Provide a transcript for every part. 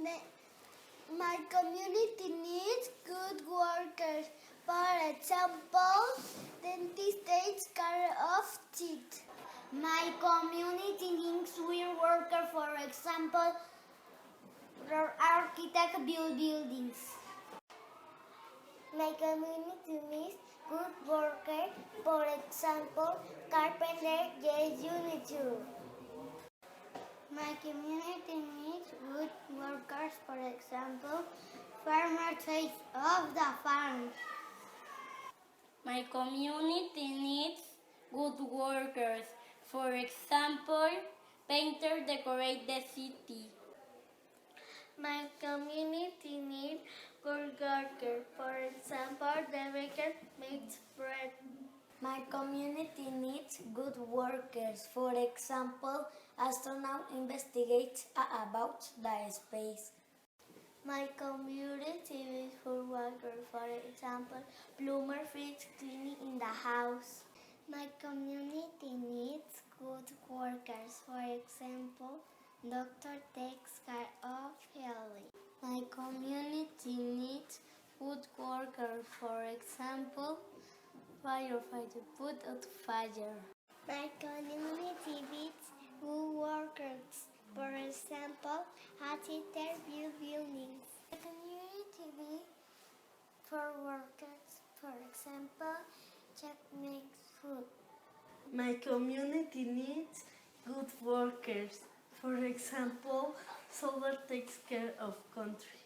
My community needs good workers. For example, dentists take care of teeth. My community needs weird workers. For example, architects build buildings. My community needs good workers. For example, carpenter, yes, you need to. My community needs good workers. For example, farmer takes off the farm. My community needs good workers. For example, painters decorate the city. My community needs good workers. For example, the baker makes bread. My community needs good workers. For example, astronauts investigate about the space. My community needs good workers. For example, plumber fix cleaning in the house. My community needs good workers. For example, doctor takes care of healing. My community needs good workers. For example, firefighter put out fire. My community needs good workers. For example, architects build buildings. My community needs for workers. For example, chef makes food. My community needs good workers. For example, soldier takes care of country.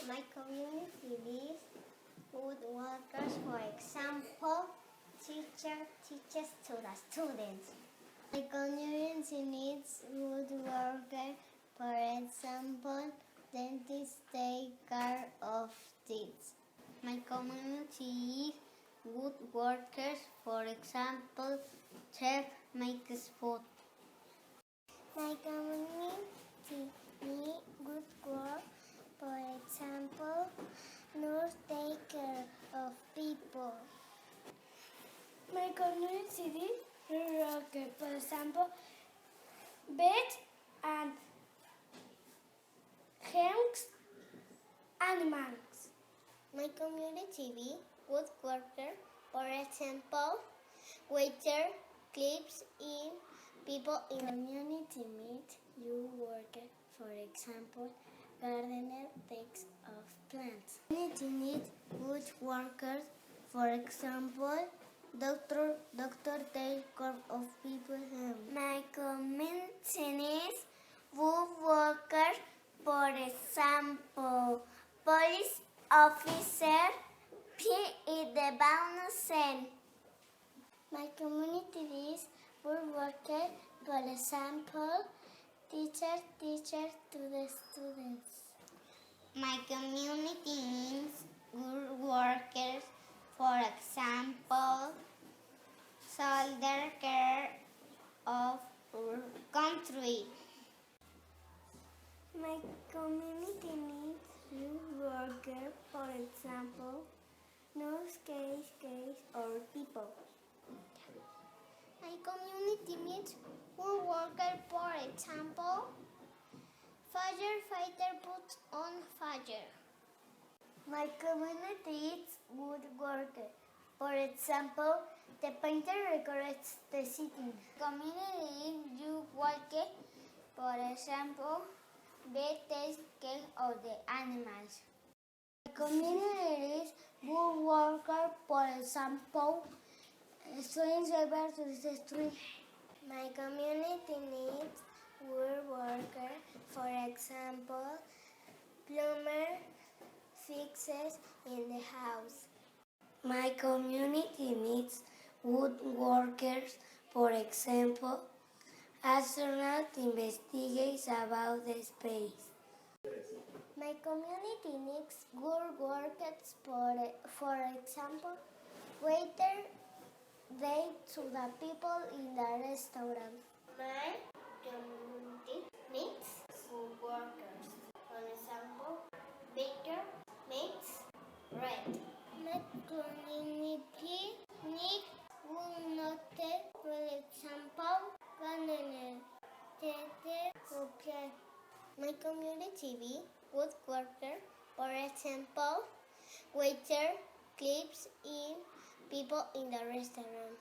My community needs good workers. For example, teacher teaches to the students. My community needs good workers. For example, dentists take care of teeth. My community needs good workers. For example, chef makes food. My community needs good work. For example, nurse take care of people. My community needs good workers. For example, vet and helps animals. My community needs good workers. For example, waiter clips in people in the community meet you worker. For example, gardener takes of plants. Community needs good workers. For example, doctor takes care of people's health. My community needs good workers. For example, police officer in the bonus. My community needs good workers. For example, teacher to the students. My community needs good workers. For example, soldier care of country. My community needs good workers. For example, nurse case or people. My community needs good workers. For example, firefighter puts on fire. My community needs good workers. For example, the painter decorates the city. Community needs good workers. For example, vet takes care of the animals. My community needs good workers. For example, street sweeper to the street. My community needs good workers. For example, plumber fixes in the house. My community needs good workers. For example, astronaut investigates about the space. My community needs good workers. For example, waiter they to the people in the restaurant. My community needs good workers. For example, baker makes bread. My community needs good nurses. For example, gardener take care of plants. My community be good worker, for example, waiter, cleaps in people in the restaurant.